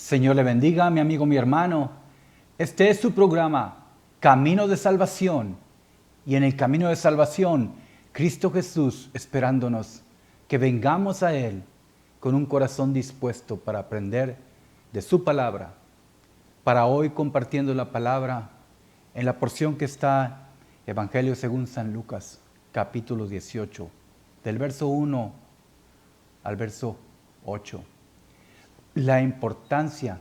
Señor le bendiga, mi amigo, mi hermano. Este es su programa, Camino de Salvación. Y en el camino de salvación, Cristo Jesús esperándonos que vengamos a Él con un corazón dispuesto para aprender de su palabra. Para hoy compartiendo la palabra en la porción que está Evangelio según San Lucas, capítulo 18, del verso 1 al verso 8. La importancia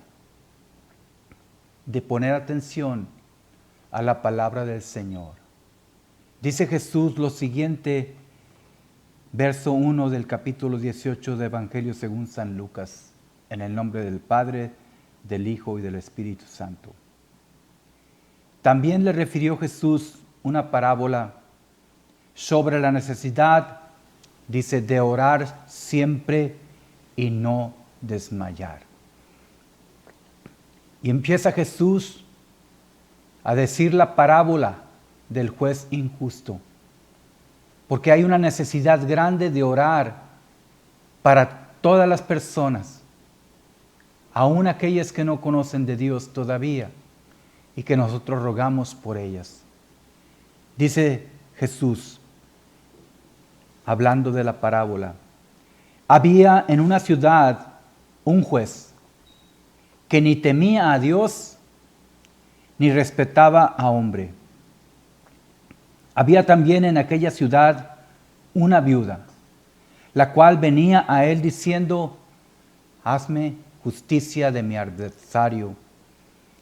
de poner atención a la palabra del Señor. Dice Jesús lo siguiente, verso 1 del capítulo 18 de Evangelio según San Lucas, en el nombre del Padre, del Hijo y del Espíritu Santo. También le refirió Jesús una parábola sobre la necesidad, dice, de orar siempre y no desmayar. Y empieza Jesús a decir la parábola del juez injusto, porque hay una necesidad grande de orar para todas las personas, aun aquellas que no conocen de Dios todavía, y que nosotros rogamos por ellas. Dice Jesús, hablando de la parábola, había en una ciudad un juez que ni temía a Dios ni respetaba a hombre. Había también en aquella ciudad una viuda, la cual venía a él diciendo, hazme justicia de mi adversario,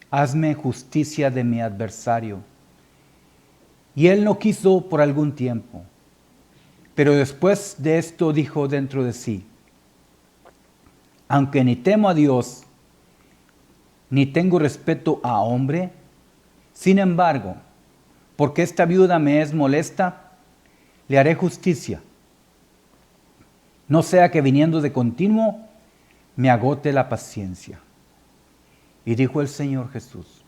hazme justicia de mi adversario. Y él no quiso por algún tiempo, pero después de esto dijo dentro de sí, aunque ni temo a Dios, ni tengo respeto a hombre, sin embargo, porque esta viuda me es molesta, le haré justicia. No sea que viniendo de continuo me agote la paciencia. Y dijo el Señor Jesús,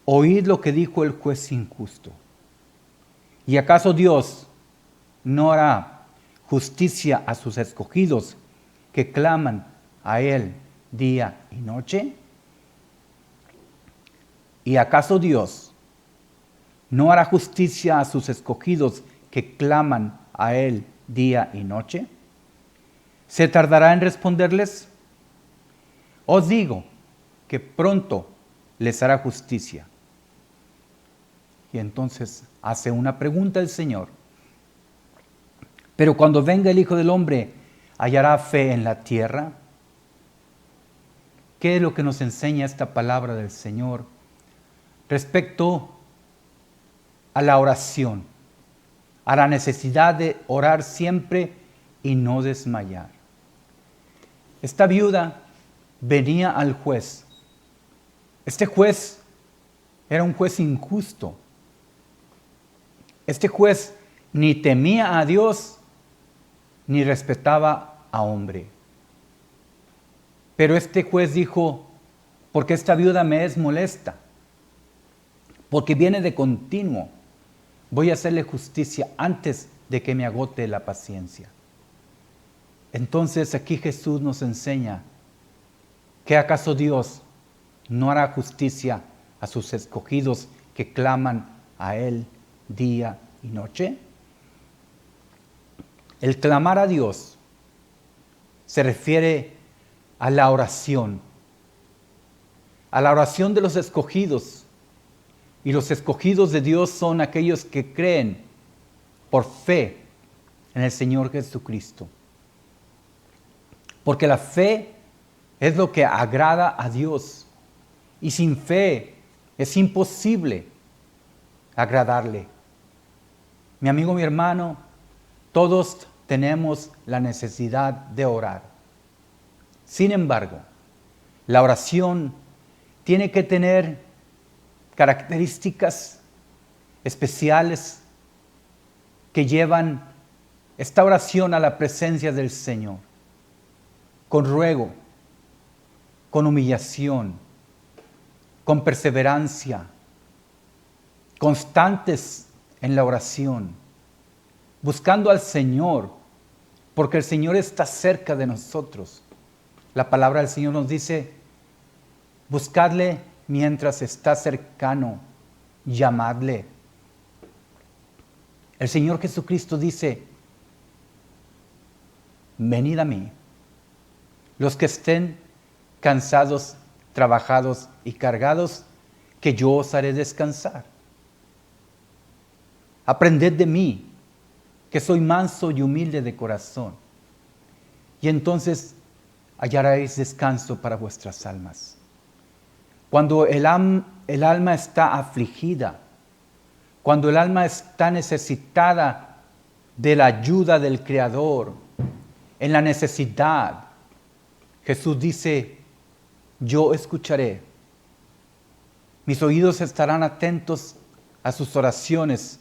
oíd lo que dijo el juez injusto. ¿Y acaso Dios no hará justicia a sus escogidos que claman a Él día y noche? ¿Y acaso Dios no hará justicia a sus escogidos que claman a Él día y noche? ¿Se tardará en responderles? Os digo que pronto les hará justicia. Y entonces hace una pregunta el Señor. Pero cuando venga el Hijo del Hombre, ¿hallará fe en la tierra? ¿Qué es lo que nos enseña esta palabra del Señor respecto a la oración, a la necesidad de orar siempre y no desmayar? Esta viuda venía al juez. Este juez era un juez injusto. Este juez ni temía a Dios ni respetaba a hombre. Pero este juez dijo, porque esta viuda me es molesta, porque viene de continuo, voy a hacerle justicia antes de que me agote la paciencia. Entonces aquí Jesús nos enseña que acaso Dios no hará justicia a sus escogidos que claman a Él día y noche. El clamar a Dios se refiere a la oración de los escogidos. Y los escogidos de Dios son aquellos que creen por fe en el Señor Jesucristo. Porque la fe es lo que agrada a Dios. Y sin fe es imposible agradarle. Mi amigo, mi hermano, todos tenemos la necesidad de orar. Sin embargo, la oración tiene que tener características especiales que llevan esta oración a la presencia del Señor, con ruego, con humillación, con perseverancia, constantes en la oración, buscando al Señor, porque el Señor está cerca de nosotros. La palabra del Señor nos dice Buscadle mientras está cercano, llamadle. El Señor Jesucristo dice, venid a mí, los que estén cansados, trabajados y cargados, que yo os haré descansar. Aprended de mí, que soy manso y humilde de corazón, y entonces hallaréis descanso para vuestras almas. Cuando el alma está afligida, cuando el alma está necesitada de la ayuda del Creador, en la necesidad, Jesús dice, yo escucharé. Mis oídos estarán atentos a sus oraciones.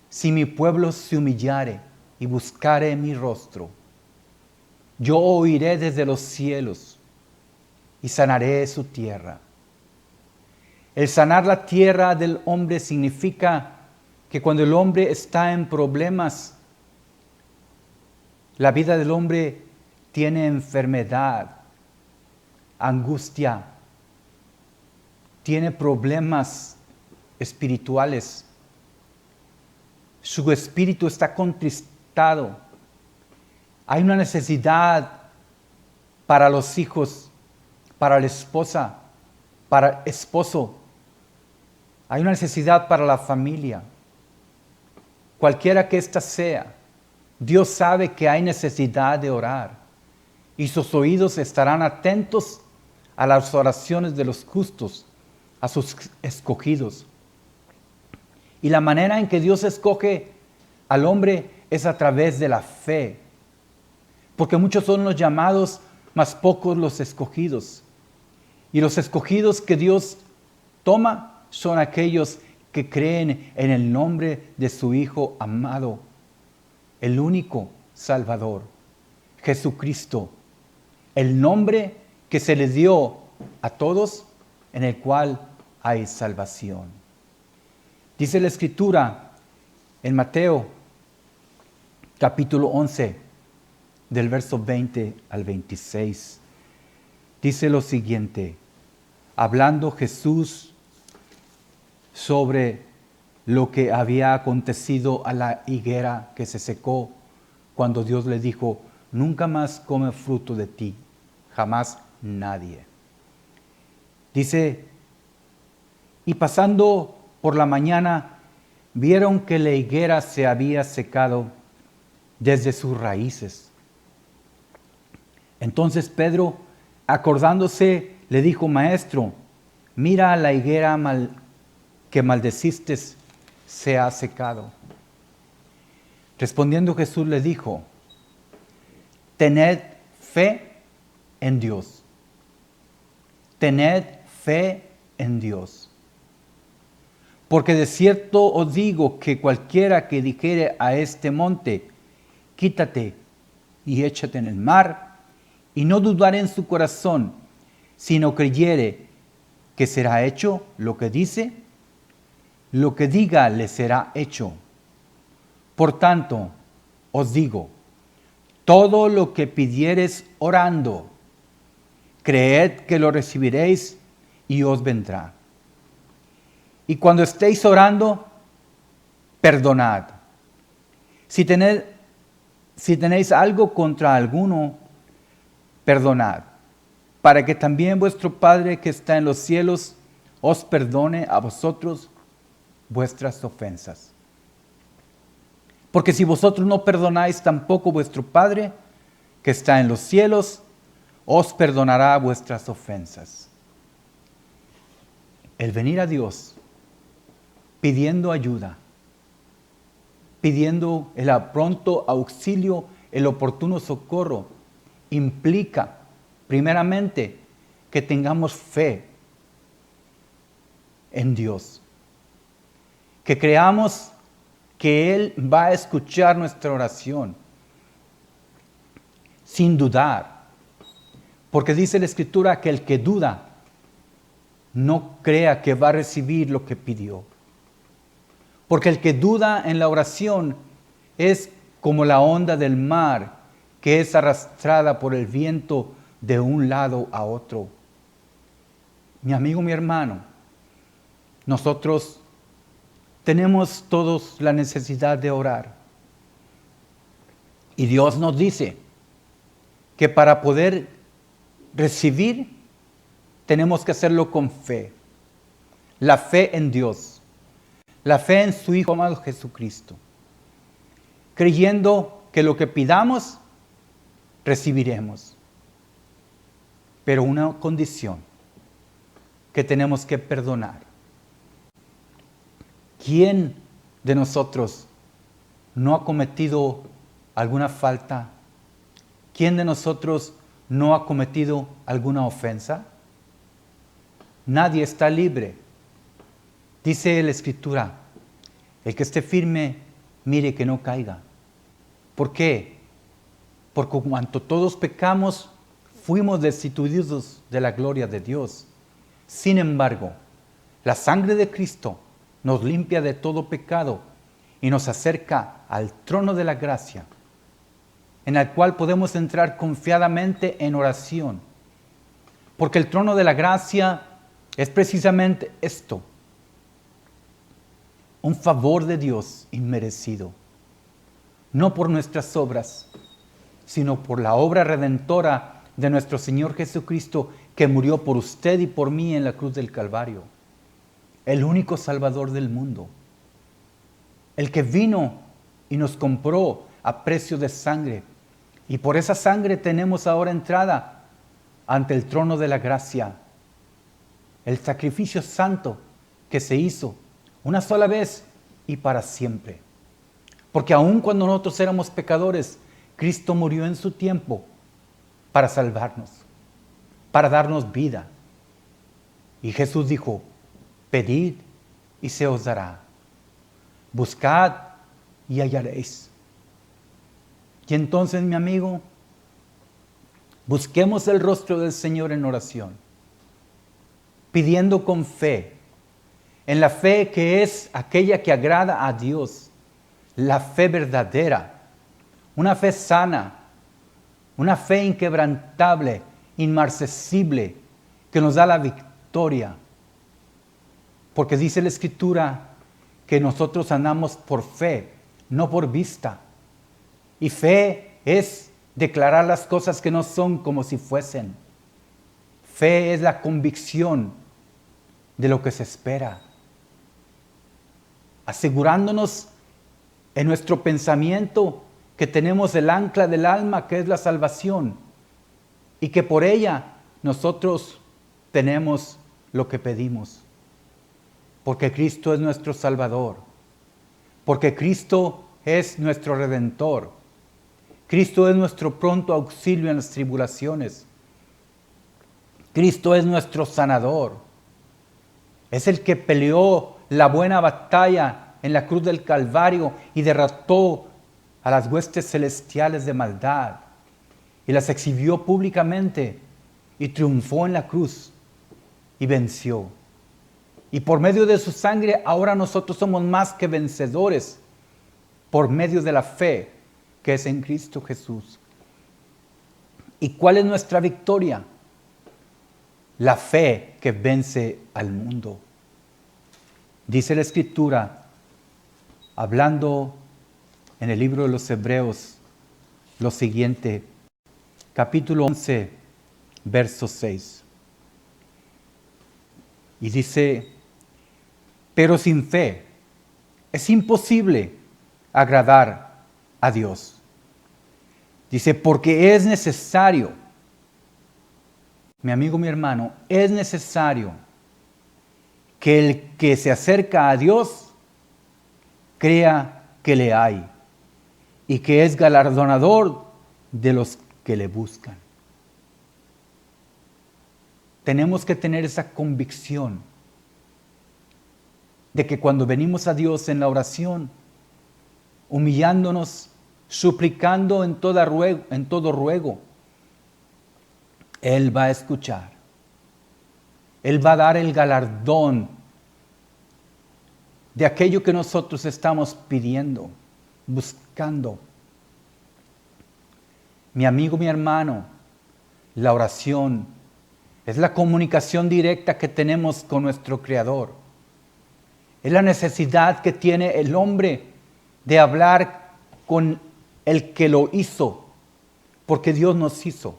Si mi pueblo se humillare y buscare mi rostro, yo oiré desde los cielos y sanaré su tierra. El sanar la tierra del hombre significa que cuando el hombre está en problemas, la vida del hombre tiene enfermedad, angustia, tiene problemas espirituales. Su espíritu está contristado. Hay una necesidad para los hijos, para la esposa, para el esposo. Hay una necesidad para la familia. Cualquiera que ésta sea, Dios sabe que hay necesidad de orar y sus oídos estarán atentos a las oraciones de los justos, a sus escogidos. Y la manera en que Dios escoge al hombre es a través de la fe. Porque muchos son los llamados, mas pocos los escogidos. Y los escogidos que Dios toma son aquellos que creen en el nombre de su Hijo amado, el único Salvador, Jesucristo. El nombre que se le dio a todos, en el cual hay salvación. Dice la Escritura en Mateo, capítulo 11, del verso 20 al 26. Dice lo siguiente, hablando Jesús sobre lo que había acontecido a la higuera que se secó, cuando Dios le dijo, nunca más come fruto de ti, jamás nadie. Dice, y pasando por la mañana, vieron que la higuera se había secado desde sus raíces. Entonces Pedro, acordándose, le dijo, Maestro, mira la higuera que maldeciste se ha secado. Respondiendo Jesús le dijo, tened fe en Dios. Tened fe en Dios. Porque de cierto os digo que cualquiera que dijere a este monte, quítate y échate en el mar, y no dudare en su corazón, sino creyere que será hecho lo que dice, lo que diga le será hecho. Por tanto, os digo, todo lo que pidiereis orando, creed que lo recibiréis y os vendrá. Y cuando estéis orando, perdonad. Si tenéis algo contra alguno, perdonad, para que también vuestro Padre que está en los cielos os perdone a vosotros vuestras ofensas. Porque si vosotros no perdonáis, tampoco vuestro Padre que está en los cielos os perdonará vuestras ofensas. El venir a Dios pidiendo ayuda, pidiendo el pronto auxilio, el oportuno socorro, implica primeramente que tengamos fe en Dios, que creamos que Él va a escuchar nuestra oración sin dudar, porque dice la Escritura que el que duda no crea que va a recibir lo que pidió. Porque el que duda en la oración es como la onda del mar que es arrastrada por el viento de un lado a otro. Mi amigo, mi hermano, nosotros tenemos todos la necesidad de orar. Y Dios nos dice que para poder recibir, tenemos que hacerlo con fe. La fe en Dios, la fe en su Hijo amado Jesucristo, creyendo que lo que pidamos, recibiremos. Pero una condición, que tenemos que perdonar. ¿Quién de nosotros no ha cometido alguna falta? ¿Quién de nosotros no ha cometido alguna ofensa? Nadie está libre. Dice la Escritura, el que esté firme, mire que no caiga. ¿Por qué? Porque cuando todos pecamos, fuimos destituidos de la gloria de Dios. Sin embargo, la sangre de Cristo nos limpia de todo pecado y nos acerca al trono de la gracia, en el cual podemos entrar confiadamente en oración. Porque el trono de la gracia es precisamente esto, un favor de Dios inmerecido, no por nuestras obras, sino por la obra redentora de nuestro Señor Jesucristo, que murió por usted y por mí en la cruz del Calvario. El único Salvador del mundo. El que vino y nos compró a precio de sangre. Y por esa sangre tenemos ahora entrada ante el trono de la gracia. El sacrificio santo que se hizo una sola vez y para siempre. Porque aun cuando nosotros éramos pecadores, Cristo murió en su tiempo para salvarnos, para darnos vida. Y Jesús dijo, pedid y se os dará. Buscad y hallaréis. Y entonces, mi amigo, busquemos el rostro del Señor en oración, pidiendo con fe, en la fe que es aquella que agrada a Dios, la fe verdadera, una fe sana, una fe inquebrantable, inmarcesible, que nos da la victoria. Porque dice la Escritura que nosotros andamos por fe, no por vista. Y fe es declarar las cosas que no son como si fuesen. Fe es la convicción de lo que se espera, asegurándonos en nuestro pensamiento que tenemos el ancla del alma, que es la salvación, y que por ella nosotros tenemos lo que pedimos. Porque Cristo es nuestro Salvador, porque Cristo es nuestro Redentor, Cristo es nuestro pronto auxilio en las tribulaciones, Cristo es nuestro sanador, es el que peleó la buena batalla en la cruz del Calvario y derrotó a las huestes celestiales de maldad y las exhibió públicamente y triunfó en la cruz y venció. Y por medio de su sangre ahora nosotros somos más que vencedores por medio de la fe que es en Cristo Jesús. ¿Y cuál es nuestra victoria? La fe que vence al mundo. Dice la Escritura, hablando en el libro de los Hebreos, lo siguiente, capítulo 11, verso 6. Y dice, pero sin fe es imposible agradar a Dios. Dice, porque es necesario, mi amigo, mi hermano, es necesario que el que se acerca a Dios crea que le hay y que es galardonador de los que le buscan. Tenemos que tener esa convicción de que cuando venimos a Dios en la oración, humillándonos, suplicando en todo ruego, Él va a escuchar. Él va a dar el galardón de aquello que nosotros estamos pidiendo, buscando. Mi amigo, mi hermano, la oración Es la comunicación directa que tenemos con nuestro Creador. Es la necesidad que tiene el hombre de hablar con el que lo hizo, porque Dios nos hizo,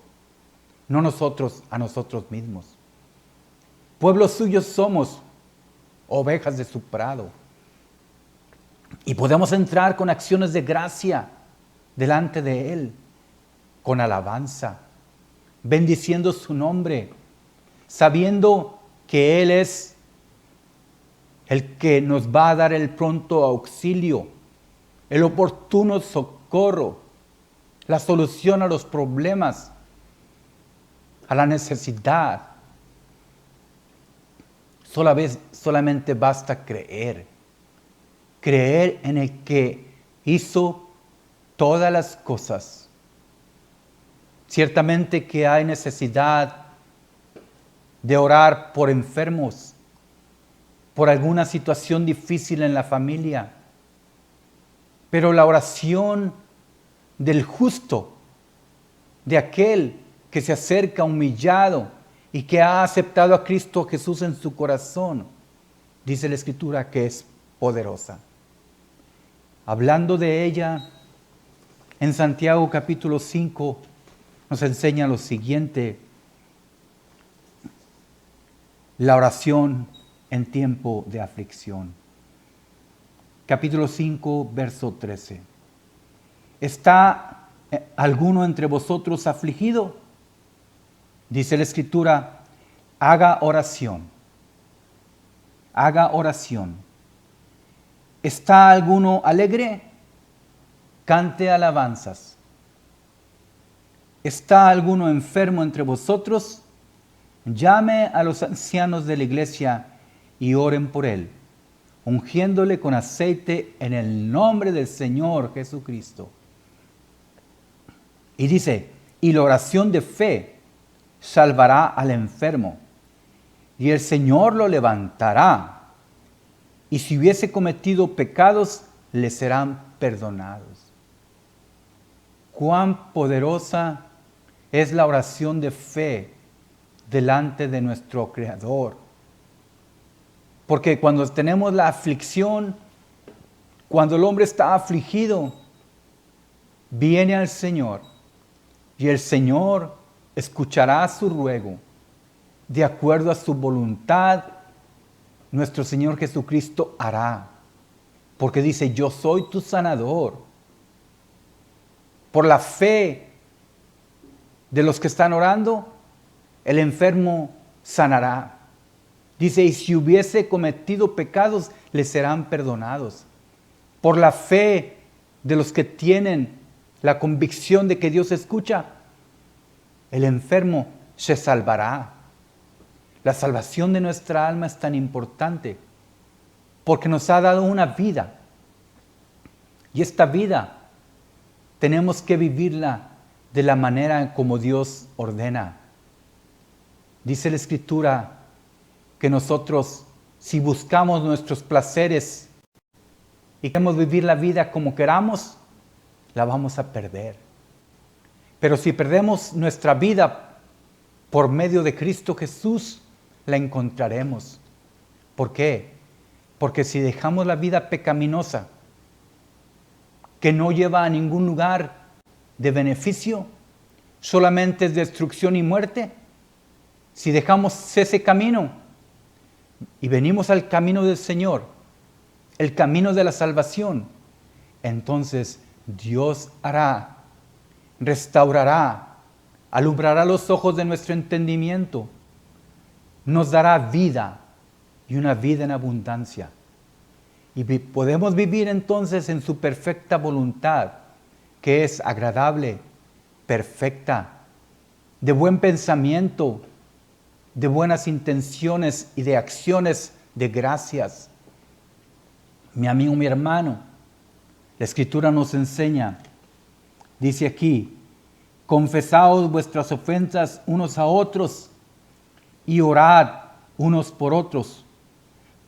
no nosotros a nosotros mismos. Pueblos suyos somos, ovejas de su prado. Y podemos entrar con acciones de gracia delante de Él, con alabanza, bendiciendo su nombre, sabiendo que Él es el que nos va a dar el pronto auxilio, el oportuno socorro, la solución a los problemas, a la necesidad. Solamente basta creer en el que hizo todas las cosas. Ciertamente que hay necesidad de orar por enfermos, por alguna situación difícil en la familia, pero la oración del justo, de aquel que se acerca humillado y que ha aceptado a Cristo Jesús en su corazón, dice la Escritura que es poderosa. Hablando de ella, en Santiago capítulo 5 nos enseña lo siguiente: la oración en tiempo de aflicción. Capítulo 5, verso 13. ¿Está alguno entre vosotros afligido? Dice la Escritura, haga oración. Haga oración. ¿Está alguno alegre? Cante alabanzas. ¿Está alguno enfermo entre vosotros? Llame a los ancianos de la iglesia y oren por él, ungiéndole con aceite en el nombre del Señor Jesucristo. Y dice, y la oración de fe salvará al enfermo, y el Señor lo levantará, y si hubiese cometido pecados, le serán perdonados. Cuán poderosa es la oración de fe delante de nuestro Creador. Porque cuando tenemos la aflicción, cuando el hombre está afligido, viene al Señor y el Señor escuchará su ruego de acuerdo a su voluntad. Nuestro Señor Jesucristo hará, porque dice, yo soy tu sanador. Por la fe de los que están orando, el enfermo sanará. Dice, y si hubiese cometido pecados, le serán perdonados. Por la fe de los que tienen la convicción de que Dios escucha, el enfermo se salvará. La salvación de nuestra alma es tan importante porque nos ha dado una vida. Y esta vida tenemos que vivirla de la manera como Dios ordena. Dice la Escritura que nosotros, si buscamos nuestros placeres y queremos vivir la vida como queramos, la vamos a perder. Pero si perdemos nuestra vida por medio de Cristo Jesús, la encontraremos. ¿Por qué? Porque si dejamos la vida pecaminosa, que no lleva a ningún lugar de beneficio, solamente es destrucción y muerte, si dejamos ese camino y venimos al camino del Señor, el camino de la salvación, entonces Dios hará, restaurará, alumbrará los ojos de nuestro entendimiento, nos dará vida y una vida en abundancia. Y podemos vivir entonces en su perfecta voluntad, que es agradable, perfecta, de buen pensamiento, de buenas intenciones y de acciones de gracias. Mi amigo, mi hermano, la Escritura nos enseña, dice aquí, confesaos vuestras ofensas unos a otros y orad unos por otros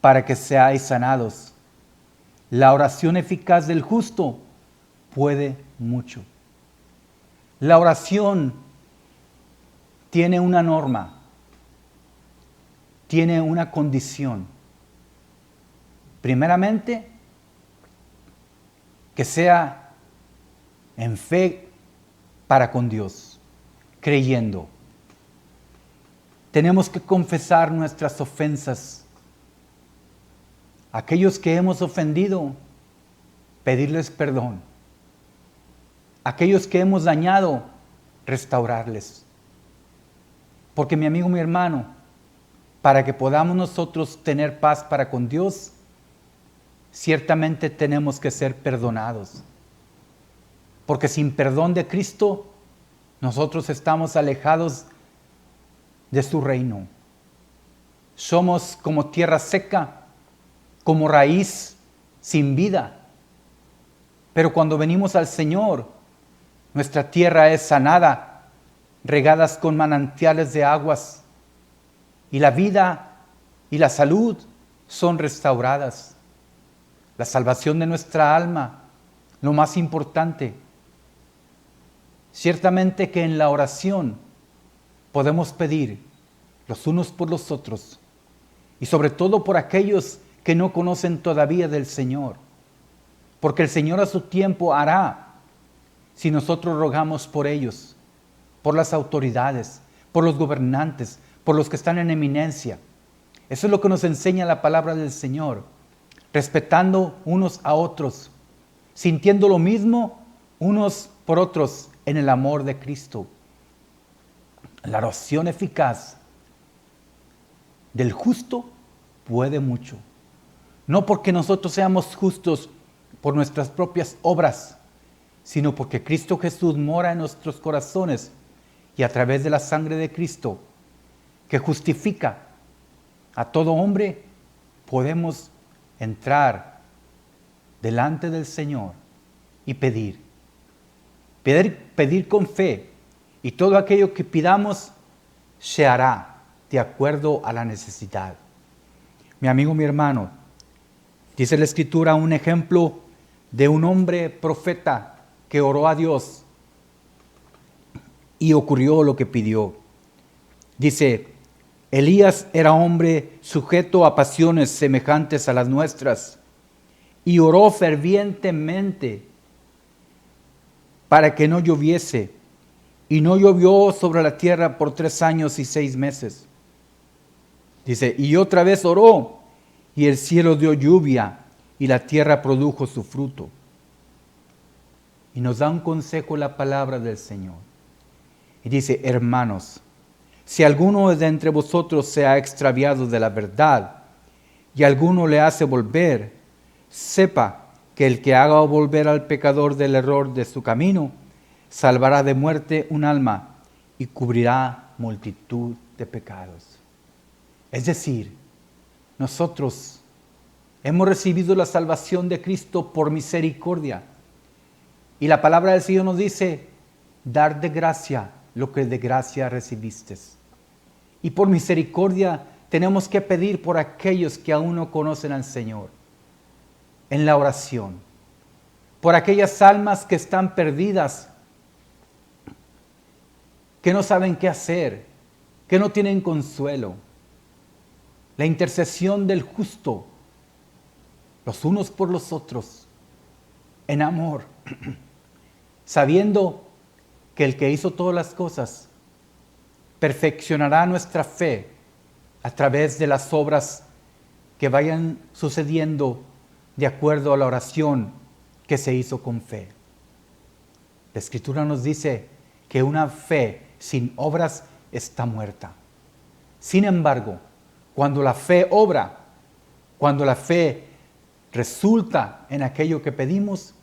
para que seáis sanados. La oración eficaz del justo puede mucho. La oración tiene una norma. tiene una condición. Primeramente, que sea en fe para con Dios, creyendo. Tenemos que confesar nuestras ofensas. Aquellos que hemos ofendido, pedirles perdón. Aquellos que hemos dañado, restaurarles. Porque mi amigo, mi hermano, para que podamos nosotros tener paz para con Dios, ciertamente tenemos que ser perdonados. Porque sin perdón de Cristo, nosotros estamos alejados de su reino. Somos como tierra seca, como raíz sin vida. Pero cuando venimos al Señor, nuestra tierra es sanada, regadas con manantiales de aguas, y la vida y la salud son restauradas. La salvación de nuestra alma, lo más importante. Ciertamente que en la oración podemos pedir los unos por los otros, y sobre todo por aquellos que no conocen todavía del Señor, porque el Señor a su tiempo hará, si nosotros rogamos por ellos, por las autoridades, por los gobernantes, por los que están en eminencia. Eso es lo que nos enseña la palabra del Señor, respetando unos a otros, sintiendo lo mismo unos por otros en el amor de Cristo. La oración eficaz del justo puede mucho. No porque nosotros seamos justos por nuestras propias obras, sino porque Cristo Jesús mora en nuestros corazones y a través de la sangre de Cristo, que justifica a todo hombre, podemos entrar delante del Señor y pedir con fe, y todo aquello que pidamos se hará de acuerdo a la necesidad. Mi amigo, mi hermano, dice la Escritura un ejemplo de un hombre profeta que oró a Dios y ocurrió lo que pidió. Dice, Elías era hombre sujeto a pasiones semejantes a las nuestras y oró fervientemente para que no lloviese, y no llovió sobre la tierra por 3 años y 6 meses. Dice, y otra vez oró, y el cielo dio lluvia, y la tierra produjo su fruto. Y nos da un consejo la palabra del Señor. Y dice, hermanos, si alguno de entre vosotros se ha extraviado de la verdad, y alguno le hace volver, sepa que el que haga volver al pecador del error de su camino, salvará de muerte un alma y cubrirá multitud de pecados. Es decir, nosotros hemos recibido la salvación de Cristo por misericordia. Y la palabra del Señor nos dice, dar de gracia lo que de gracia recibiste. Y por misericordia tenemos que pedir por aquellos que aún no conocen al Señor, en la oración, por aquellas almas que están perdidas, que no saben qué hacer, que no tienen consuelo. La intercesión del justo, los unos por los otros, en amor, sabiendo que el que hizo todas las cosas perfeccionará nuestra fe a través de las obras que vayan sucediendo de acuerdo a la oración que se hizo con fe. La Escritura nos dice que una fe sin obras está muerta. Sin embargo, cuando la fe obra, cuando la fe resulta en aquello que pedimos,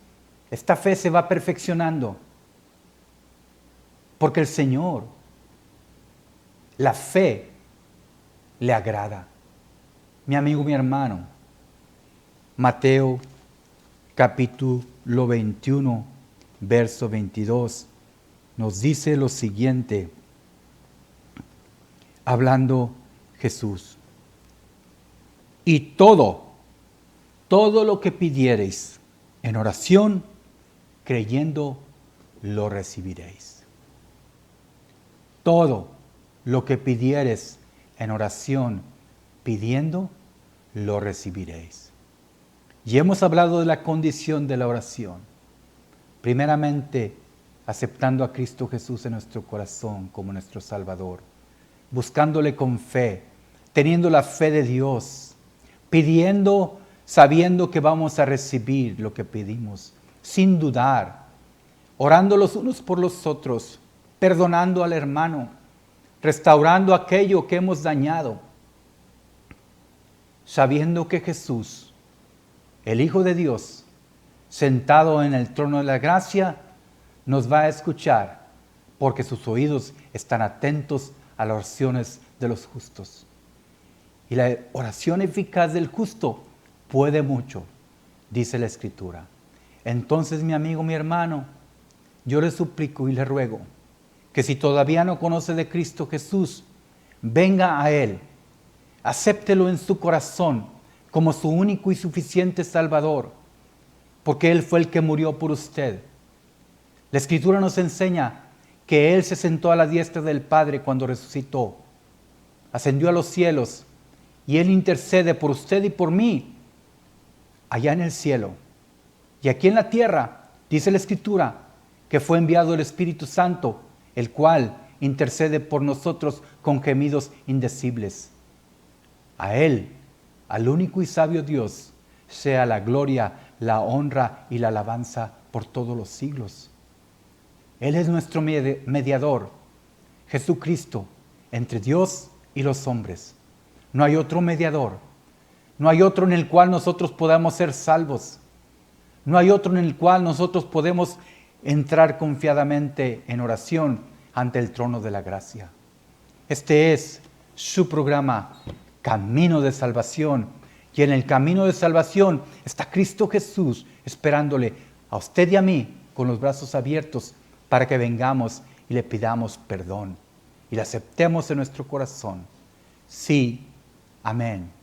esta fe se va perfeccionando. Porque el Señor, la fe le agrada. Mi amigo, mi hermano, Mateo capítulo 21, verso 22, nos dice lo siguiente, hablando Jesús. Y todo lo que pidiereis en oración, creyendo, lo recibiréis. Todo lo que pidieres en oración, pidiendo, lo recibiréis. Y hemos hablado de la condición de la oración. Primeramente, aceptando a Cristo Jesús en nuestro corazón como nuestro Salvador, buscándole con fe, teniendo la fe de Dios, pidiendo, sabiendo que vamos a recibir lo que pedimos, sin dudar, orando los unos por los otros, perdonando al hermano, restaurando aquello que hemos dañado, sabiendo que Jesús, el Hijo de Dios, sentado en el trono de la gracia, nos va a escuchar, porque sus oídos están atentos a las oraciones de los justos. Y la oración eficaz del justo puede mucho, dice la Escritura. Entonces, mi amigo, mi hermano, yo le suplico y le ruego que si todavía no conoce de Cristo Jesús, venga a Él, acéptelo en su corazón como su único y suficiente Salvador, porque Él fue el que murió por usted. La Escritura nos enseña que Él se sentó a la diestra del Padre cuando resucitó, ascendió a los cielos, y Él intercede por usted y por mí, allá en el cielo. Y aquí en la tierra, dice la Escritura, que fue enviado el Espíritu Santo, el cual intercede por nosotros con gemidos indecibles. A Él, al único y sabio Dios, sea la gloria, la honra y la alabanza por todos los siglos. Él es nuestro mediador, Jesucristo, entre Dios y los hombres. No hay otro mediador, no hay otro en el cual nosotros podamos ser salvos, no hay otro en el cual nosotros podemos entrar confiadamente en oración ante el trono de la gracia. Este es su programa, Camino de Salvación. Y en el camino de salvación está Cristo Jesús esperándole a usted y a mí con los brazos abiertos para que vengamos y le pidamos perdón y le aceptemos en nuestro corazón. Sí, amén.